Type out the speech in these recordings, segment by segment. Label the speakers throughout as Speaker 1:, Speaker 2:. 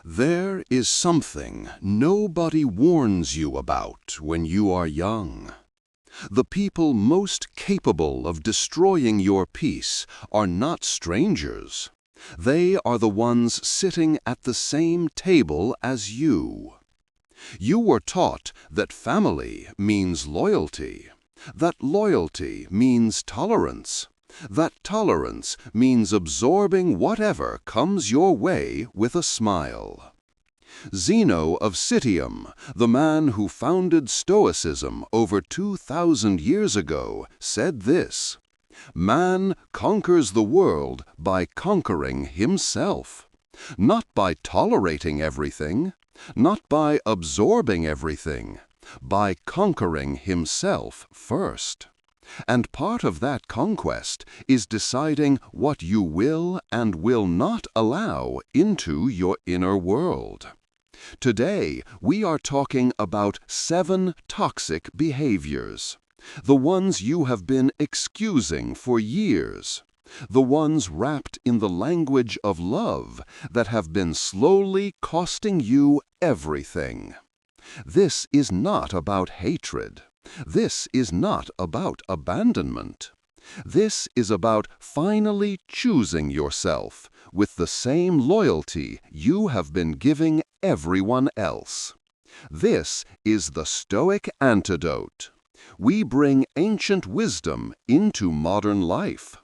Speaker 1: There is something nobody warns you about when you are young. The people most capable of destroying your peace are not strangers. They are the ones sitting at the same table as you. You were taught that family means loyalty, that loyalty means tolerance, that tolerance means absorbing whatever comes your way with a smile. Zeno of Citium, the man who founded Stoicism over 2,000 years ago, said this: "Man conquers the world by conquering himself, not by tolerating everything, not by absorbing everything, by conquering himself first. And part of that conquest is deciding what you will and will not allow into your inner world." Today, we are talking about 7 toxic behaviors, the ones you have been excusing for years, the ones wrapped in the language of love that have been slowly costing you everything. This is not about hatred. This is not about abandonment. This is about finally choosing yourself with the same loyalty you have been giving everyone else. This is the Stoic Antidote. We bring ancient wisdom into modern life.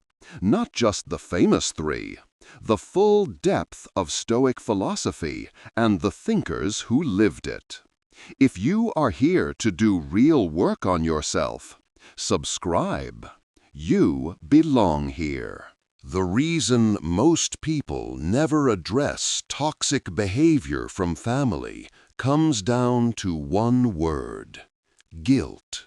Speaker 1: Not just the famous 3, the full depth of Stoic philosophy and the thinkers who lived it. If you are here to do real work on yourself, subscribe. You belong here. The reason most people never address toxic behavior from family comes down to one word: guilt.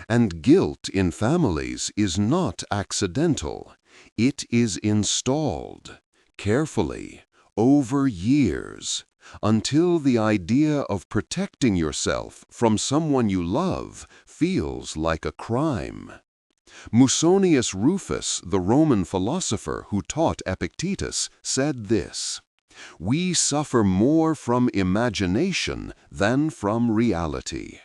Speaker 1: And guilt in families is not accidental. It is installed, carefully, over years, until the idea of protecting yourself from someone you love feels like a crime. Musonius Rufus, the Roman philosopher who taught Epictetus, said this: "We suffer more from imagination than from reality."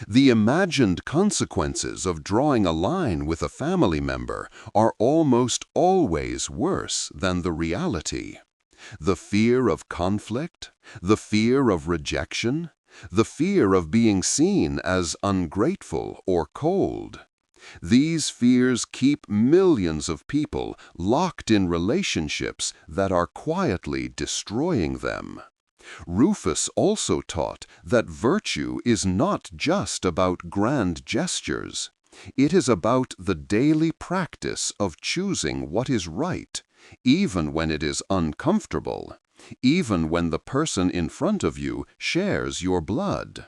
Speaker 1: The imagined consequences of drawing a line with a family member are almost always worse than the reality. The fear of conflict, the fear of rejection, the fear of being seen as ungrateful or cold. These fears keep millions of people locked in relationships that are quietly destroying them. Rufus also taught that virtue is not just about grand gestures. It is about the daily practice of choosing what is right, even when it is uncomfortable, even when the person in front of you shares your blood.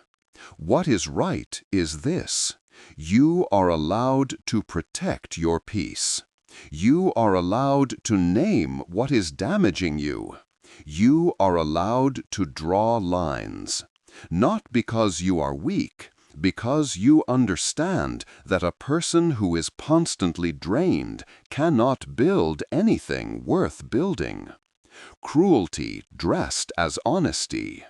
Speaker 1: What is right is this: you are allowed to protect your peace. You are allowed to name what is damaging you. You are allowed to draw lines, not because you are weak, because you understand that a person who is constantly drained cannot build anything worth building. Cruelty dressed as honesty.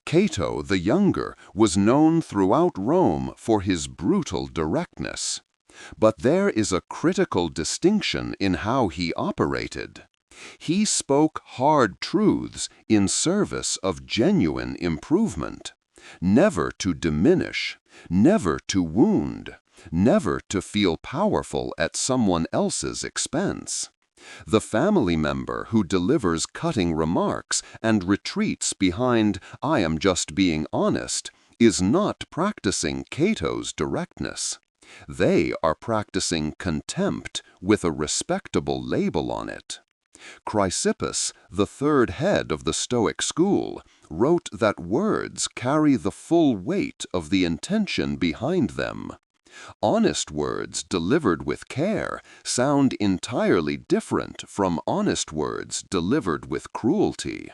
Speaker 1: Cato the Younger was known throughout Rome for his brutal directness. But there is a critical distinction in how he operated. He spoke hard truths in service of genuine improvement, never to diminish, never to wound, never to feel powerful at someone else's expense. The family member who delivers cutting remarks and retreats behind "I am just being honest" is not practicing Cato's directness. They are practicing contempt with a respectable label on it. Chrysippus, the 3rd head of the Stoic school, wrote that words carry the full weight of the intention behind them. Honest words delivered with care sound entirely different from honest words delivered with cruelty.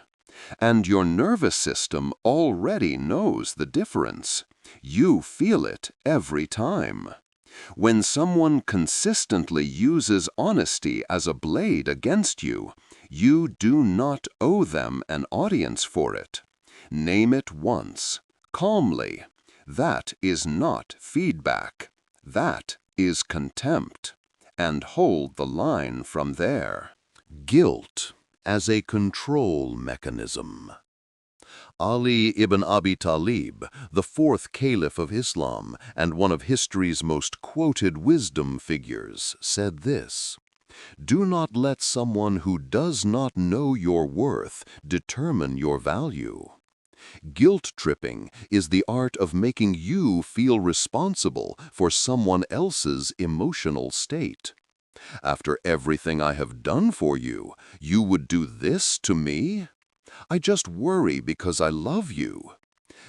Speaker 1: And your nervous system already knows the difference. You feel it every time. When someone consistently uses honesty as a blade against you, You do not owe them an audience for it. Name it once, calmly. That is not feedback. That is contempt. And hold the line from there. Guilt as a control mechanism. Ali ibn Abi Talib, the fourth caliph of Islam and one of history's most quoted wisdom figures, said this: "Do not let someone who does not know your worth determine your value." Guilt-tripping is the art of making you feel responsible for someone else's emotional state. After everything I have done for you, you would do this to me? I just worry because I love you.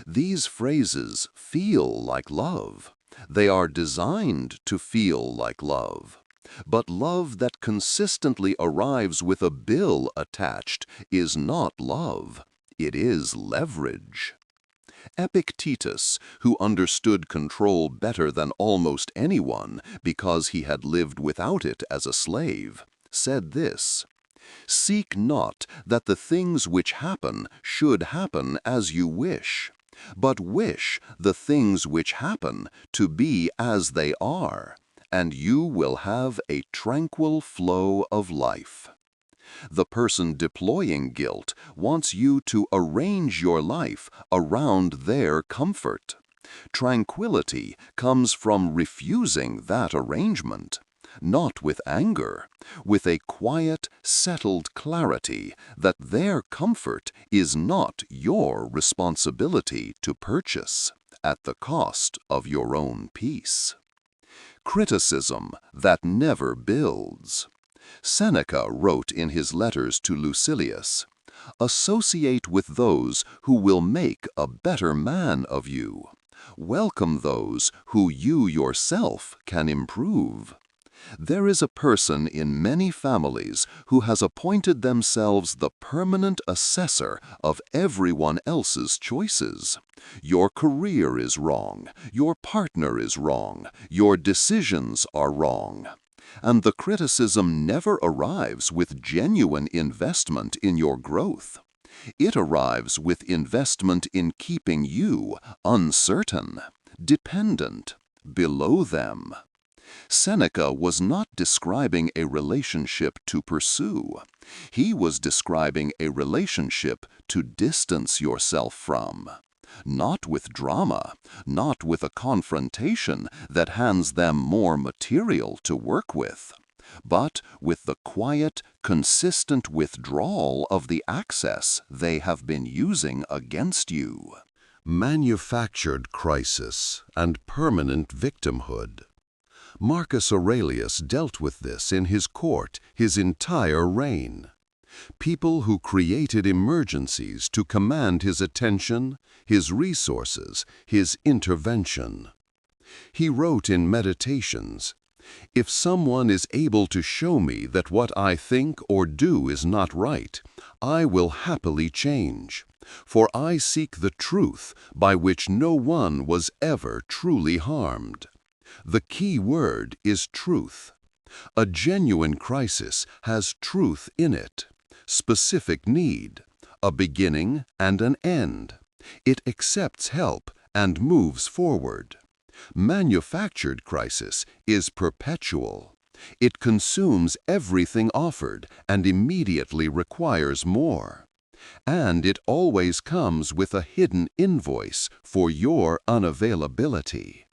Speaker 1: These phrases feel like love. They are designed to feel like love. But love that consistently arrives with a bill attached is not love. It is leverage. Epictetus, who understood control better than almost anyone because he had lived without it as a slave, said this: "Seek not that the things which happen should happen as you wish, but wish the things which happen to be as they are, and you will have a tranquil flow of life." The person deploying guilt wants you to arrange your life around their comfort. Tranquility comes from refusing that arrangement, not with anger, with a quiet, settled clarity that their comfort is not your responsibility to purchase at the cost of your own peace. Criticism that never builds. Seneca wrote in his letters to Lucilius, "Associate with those who will make a better man of you. Welcome those who you yourself can improve." There is a person in many families who has appointed themselves the permanent assessor of everyone else's choices. Your career is wrong, your partner is wrong, your decisions are wrong. And the criticism never arrives with genuine investment in your growth. It arrives with investment in keeping you uncertain, dependent, below them. Seneca was not describing a relationship to pursue. He was describing a relationship to distance yourself from. Not with drama, not with a confrontation that hands them more material to work with, but with the quiet, consistent withdrawal of the access they have been using against you. Manufactured crisis and permanent victimhood. Marcus Aurelius dealt with this in his court his entire reign. People who created emergencies to command his attention, his resources, his intervention. He wrote in Meditations, "If someone is able to show me that what I think or do is not right, I will happily change, for I seek the truth by which no one was ever truly harmed." The key word is truth. A genuine crisis has truth in it, specific need, a beginning and an end. It accepts help and moves forward. Manufactured crisis is perpetual. It consumes everything offered and immediately requires more. And it always comes with a hidden invoice for your unavailability.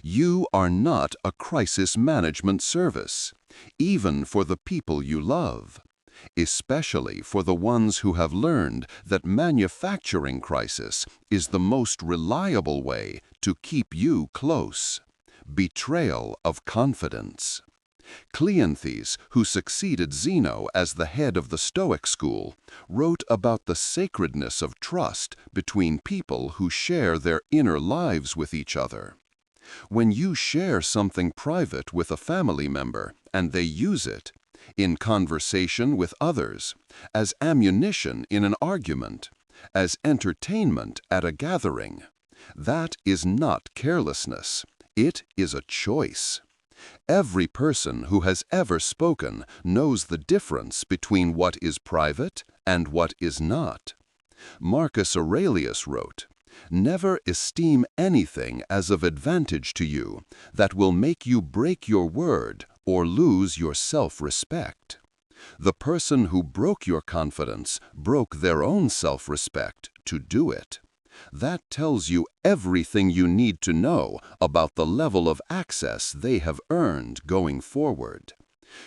Speaker 1: You are not a crisis management service, even for the people you love, especially for the ones who have learned that manufacturing crisis is the most reliable way to keep you close. Betrayal of confidence. Cleanthes, who succeeded Zeno as the head of the Stoic school, wrote about the sacredness of trust between people who share their inner lives with each other. When you share something private with a family member and they use it, in conversation with others, as ammunition in an argument, as entertainment at a gathering, that is not carelessness, it is a choice. Every person who has ever spoken knows the difference between what is private and what is not. Marcus Aurelius wrote, "Never esteem anything as of advantage to you that will make you break your word or lose your self-respect." The person who broke your confidence broke their own self-respect to do it. That tells you everything you need to know about the level of access they have earned going forward.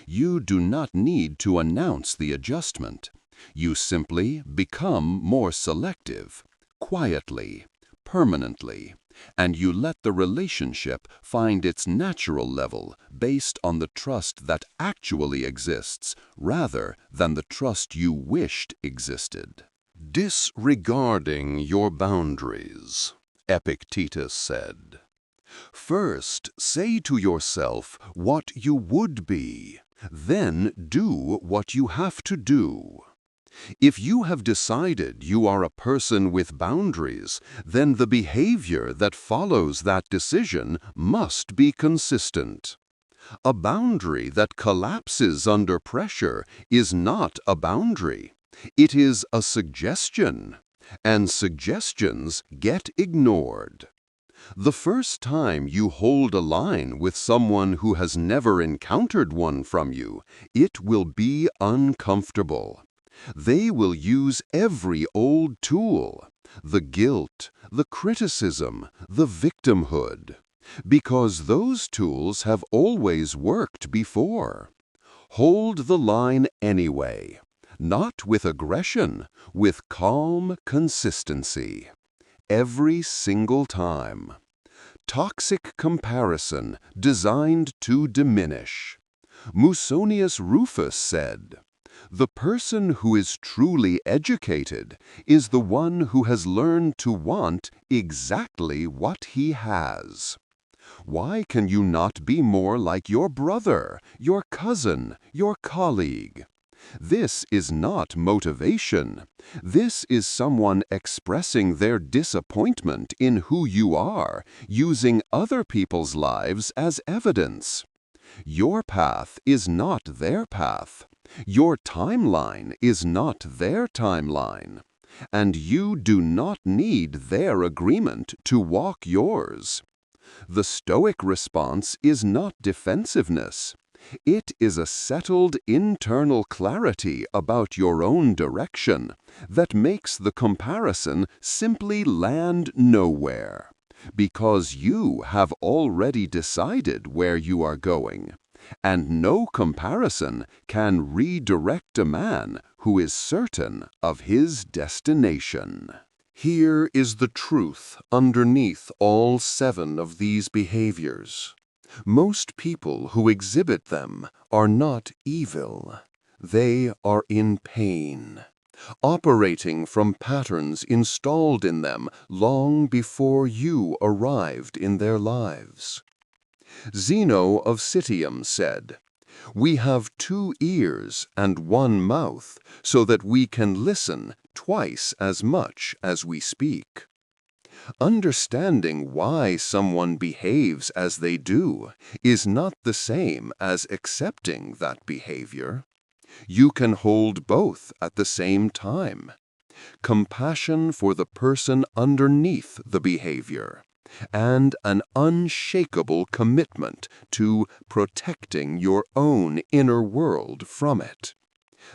Speaker 1: You do not need to announce the adjustment. You simply become more selective, quietly, permanently, and you let the relationship find its natural level based on the trust that actually exists rather than the trust you wished existed. Disregarding your boundaries, Epictetus said. First, say to yourself what you would be, then do what you have to do. If you have decided you are a person with boundaries, then the behavior that follows that decision must be consistent. A boundary that collapses under pressure is not a boundary. It is a suggestion, and suggestions get ignored. The first time you hold a line with someone who has never encountered one from you, it will be uncomfortable. They will use every old tool, the guilt, the criticism, the victimhood, because those tools have always worked before. Hold the line anyway, not with aggression, with calm consistency. Every single time. Toxic comparison designed to diminish. Musonius Rufus said, "The person who is truly educated is the one who has learned to want exactly what he has." Why can you not be more like your brother, your cousin, your colleague? This is not motivation. This is someone expressing their disappointment in who you are, using other people's lives as evidence. Your path is not their path. Your timeline is not their timeline. And you do not need their agreement to walk yours. The Stoic response is not defensiveness. It is a settled internal clarity about your own direction that makes the comparison simply land nowhere, because you have already decided where you are going, and no comparison can redirect a man who is certain of his destination. Here is the truth underneath all 7 of these behaviors. Most people who exhibit them are not evil. They are in pain, operating from patterns installed in them long before you arrived in their lives. Zeno of Citium said, "We have 2 ears and 1 mouth, so that we can listen twice as much as we speak." Understanding why someone behaves as they do is not the same as accepting that behavior. You can hold both at the same time. Compassion for the person underneath the behavior, and an unshakable commitment to protecting your own inner world from it.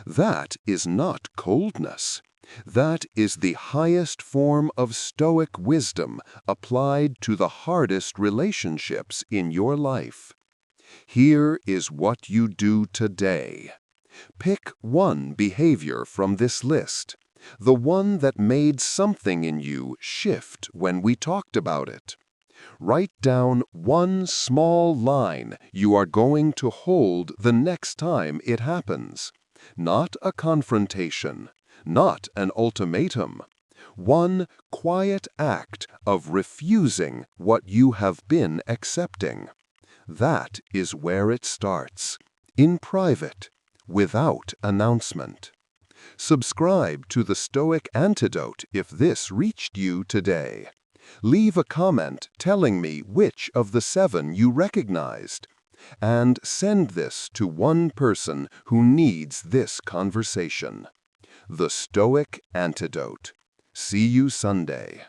Speaker 1: That is not coldness. That is the highest form of Stoic wisdom applied to the hardest relationships in your life. Here is what you do today. Pick one behavior from this list, the one that made something in you shift when we talked about it. Write down one small line you are going to hold the next time it happens. Not a confrontation, not an ultimatum. One quiet act of refusing what you have been accepting. That is where it starts, in private, without announcement. Subscribe to the Stoic Antidote if this reached you today. Leave a comment telling me which of the 7 you recognized.
Speaker 2: And send this to one person who needs this conversation. The Stoic Antidote. See you Sunday.